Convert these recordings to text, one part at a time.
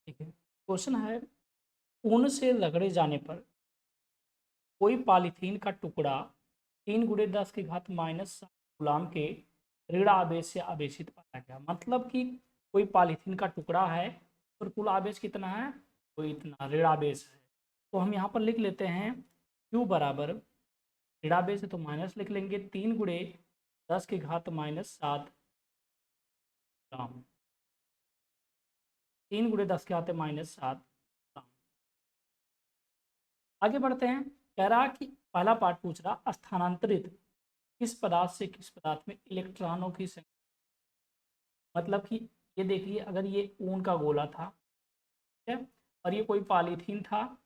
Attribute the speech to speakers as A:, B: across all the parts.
A: ठीक है। क्वेश्चन है, ऊन से रगड़े जाने पर कोई पॉलीथीन का टुकड़ा 3 × 10⁻⁷ गुलाम के ऋण आवेश से आवेशित पाया गया। मतलब कि कोई पॉलीथीन का टुकड़ा है और कुल आवेश कितना है, तो इतना ऋण आवेश है। तो हम यहाँ पर लिख लेते हैं Q बराबर, ऋण आवेश है तो माइनस लिख लेंगे, 3 × 10⁻⁷ गुलाम, 3 × 10⁻⁷। आगे बढ़ते हैं। कह रहा कि पहला पार्ट पूछ रहा, स्थानांतरित किस पदार्थ से किस पदार्थ में इलेक्ट्रॉनों की संख्या। मतलब कि ये देखिए, अगर ये ऊन का गोला था, ठीक है, और ये कोई पॉलीथीन था,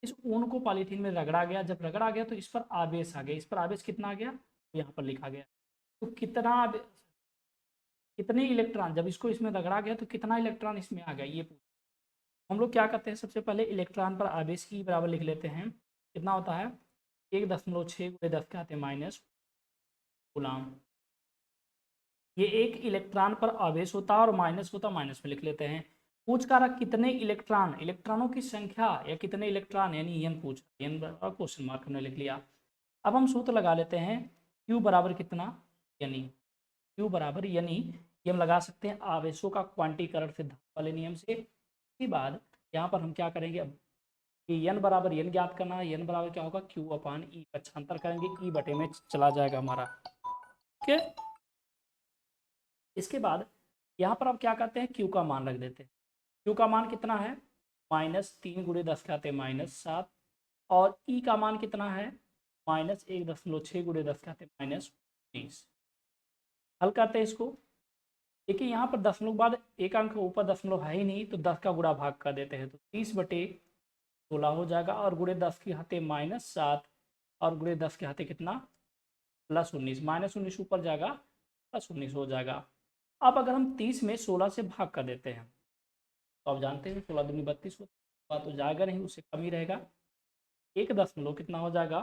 A: इस ऊन को पॉलीथीन में रगड़ा गया, जब रगड़ा गया तो इस पर आवेश आ गया। इस पर आवेश कितना आ गया, तो यहाँ पर लिखा गया। तो कितने इलेक्ट्रॉन, जब इसको इसमें रगड़ा गया तो कितना इलेक्ट्रॉन इसमें आ गया, ये पूछ। हम लोग क्या करते हैं, सबसे पहले इलेक्ट्रॉन पर आवेश की बराबर लिख लेते हैं। कितना होता है, 1.6 × 10⁻⁻, गुलाम। ये एक इलेक्ट्रॉन पर आवेश होता है और माइनस होता है, माइनस में लिख लेते हैं। पूछ का रहा कितने इलेक्ट्रॉन, इलेक्ट्रॉनों की संख्या या कितने इलेक्ट्रॉन, यानी एन पूछ, एन क्वेश्चन मार्क हमने लिख लिया। अब हम सूत्र लगा लेते हैं, Q बराबर कितना, यानी Q बराबर, यानी ये हम लगा सकते हैं आवेशों का क्वांटीकरण सिद्धांत वाले नियम से। इसके बाद यहाँ पर हम क्या करेंगे, अब कि एन बराबर एन ज्ञात करना है। एन बराबर क्या होगा, Q/E, पक्षांतर करेंगे, E बटे में चला जाएगा हमारा। ठीक है। इसके बाद यहाँ पर अब क्या करते हैं, Q का मान रख देते हैं। Q का मान कितना है, -3 × 10⁻⁷, और E का मान कितना है, -1.6 × 10⁻⁻19। हल करते हैं इसको। देखिए यहाँ पर दशमलव के बाद एक अंक ऊपर दशमलव है ही नहीं, तो 10 का गुणा भाग कर देते हैं, तो 30/16 हो जाएगा, और गुणे 10⁻⁻7, और गुणे 10 के हाथे कितना, +19, -19 ऊपर जाएगा, +19 हो जाएगा। अब अगर हम 30 में 16 से भाग कर देते हैं, तो आप जानते हैं 16 दूनी 32 होता है, तो जाएगा नहीं, उससे कम ही रहेगा। एक दशमलव कितना हो जाएगा,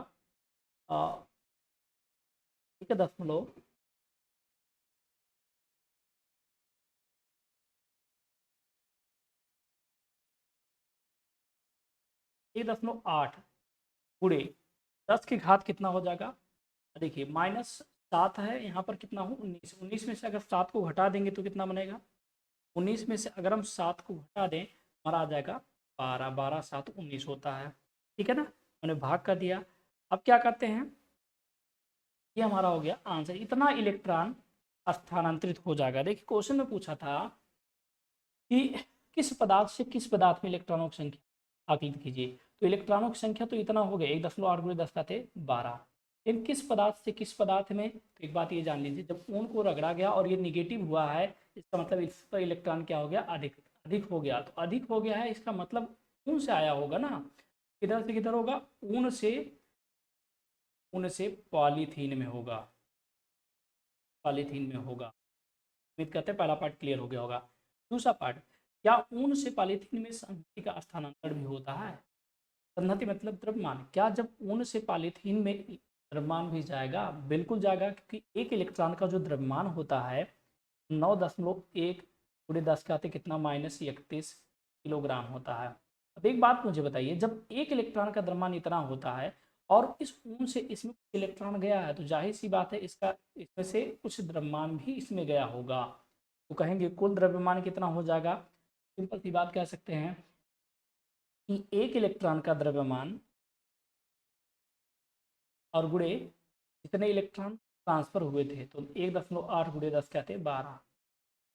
A: एक दशमलव 1.8 गुणे 10 की घात कितना हो जाएगा, देखिए -7 है, यहाँ पर कितना हो, 19। 19 में से अगर 7 को घटा देंगे तो कितना बनेगा, 19 में से अगर हम 7 को घटा दें, हमारा आ जाएगा 12, 12 7 19 होता है। ठीक है ना, मैंने भाग कर दिया। अब क्या करते हैं, ये हमारा हो गया आंसर, इतना इलेक्ट्रॉन स्थानांतरित हो जाएगा। देखिए क्वेश्चन में पूछा था कि किस पदार्थ से किस पदार्थ में इलेक्ट्रॉनों की संख्या आकलित कीजिए। तो इलेक्ट्रॉनों की संख्या तो इतना हो गया, 1.8 × 10⁻12। लेकिन किस पदार्थ से किस पदार्थ में, तो एक बात ये जान लीजिए, जब ऊन को रगड़ा गया और ये निगेटिव हुआ है, इसका मतलब इस पर इलेक्ट्रॉन क्या हो गया, अधिक अधिक हो गया। तो अधिक हो गया है, इसका मतलब ऊन से आया होगा ना, किधर से किधर होगा, ऊन से पॉलीथीन में होगा, पॉलीथीन में होगा। उम्मीद करते हैं पहला पार्ट क्लियर हो गया होगा। दूसरा पार्ट, क्या ऊन से पॉलीथीन में संहति का स्थानांतरण भी होता है। संहति मतलब द्रव्यमान, क्या जब ऊन से पॉलीथीन में द्रव्यमान भी जाएगा, बिल्कुल जाएगा, क्योंकि एक इलेक्ट्रॉन का जो द्रव्यमान होता है 9.1 × 10 कितना, -31 किलोग्राम होता है। अब एक बात मुझे बताइए, जब एक इलेक्ट्रॉन का द्रव्यमान इतना होता है और इस ऊन से इसमें इलेक्ट्रॉन गया है, तो जाहिर सी बात है इसका इसमें से कुछ द्रव्यमान भी इसमें गया होगा। तो कहेंगे कुल द्रव्यमान कितना हो जाएगा। सिंपल सी बात कह सकते हैं कि एक इलेक्ट्रॉन का द्रव्यमान और गुणे कितने इलेक्ट्रॉन ट्रांसफर हुए थे, तो 1.8 × 10⁻12।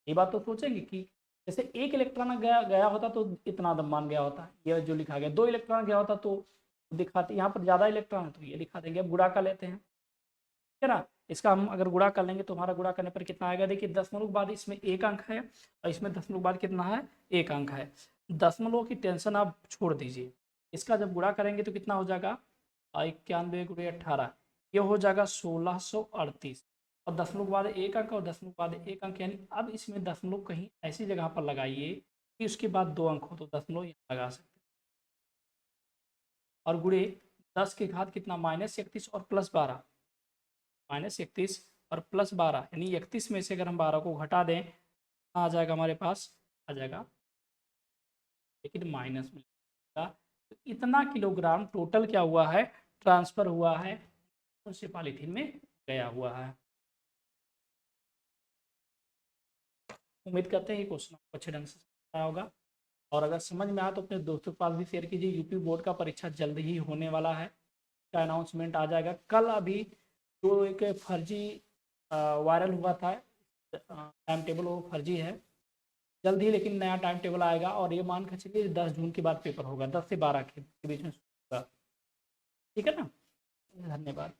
A: ये बात तो सोचेंगे कि जैसे एक इलेक्ट्रॉन गया गया होता तो इतना द्रव्यमान गया होता, ये जो लिखा गया, 2 इलेक्ट्रॉन गया होता तो दिखाते, यहाँ पर ज़्यादा इलेक्ट्रॉन है तो ये दिखा देंगे। अब गुणा कर लेते हैं, ठीक है ना। इसका हम अगर गुणा कर लेंगे तो हमारा गुणा करने पर कितना आएगा, देखिए दशमलव के बाद इसमें एक अंक है और इसमें दशमलव के बाद कितना है, एक अंक है। दशमलव की टेंशन आप छोड़ दीजिए, इसका जब गुणा करेंगे तो कितना हो जाएगा, 91 × 18, ये हो जाएगा 1638। और दशमलव के बाद एक अंक और दशमलव के बाद एक अंक, यानी अब इसमें दशमलव कहीं ऐसी जगह पर लगाइए कि उसके बाद 2 अंक हो, तो दशमलव यहाँ लगा सकते हैं। और गुणे 10 की घात कितना, -31 और +12, -31 और +12, यानी 31 में से अगर हम 12 को घटा दें आ जाएगा हमारे पास, आ जाएगा, लेकिन माइनस में लगेगा। तो इतना किलोग्राम टोटल क्या हुआ है, ट्रांसफ़र हुआ है, उनसे पॉलीथीन में गया हुआ है। उम्मीद करते हैं ये क्वेश्चन आपको अच्छे ढंग से समझ आया होगा, और अगर समझ में आया तो अपने दोस्तों के पास भी शेयर कीजिए। यूपी बोर्ड का परीक्षा जल्द ही होने वाला है, का अनाउंसमेंट आ जाएगा कल। अभी जो एक फर्जी वायरल हुआ था टाइम टेबल, वो फर्जी है। जल्द ही लेकिन नया टाइम टेबल आएगा, और ये मान के चलिए 10 जून के बाद पेपर होगा, 10 से 12 के बीच में होगा। ठीक है ना, धन्यवाद।